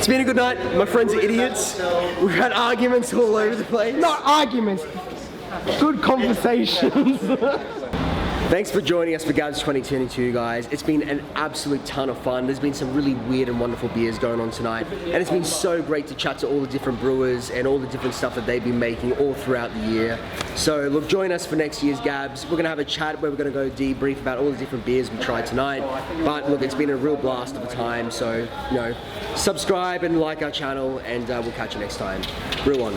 been a good night. My friends are idiots. We've had arguments all over the place. Not arguments, good conversations. Thanks for joining us for GABS 2022, guys. It's been an absolute ton of fun. There's been some really weird and wonderful beers going on tonight, and it's been so great to chat to all the different brewers and all the different stuff that they've been making all throughout the year. So look, join us for next year's GABS. We're gonna have a chat where we're gonna go debrief about all the different beers we tried tonight. But look, it's been a real blast of a time. So, you know, subscribe and like our channel, and we'll catch you next time. Brew on.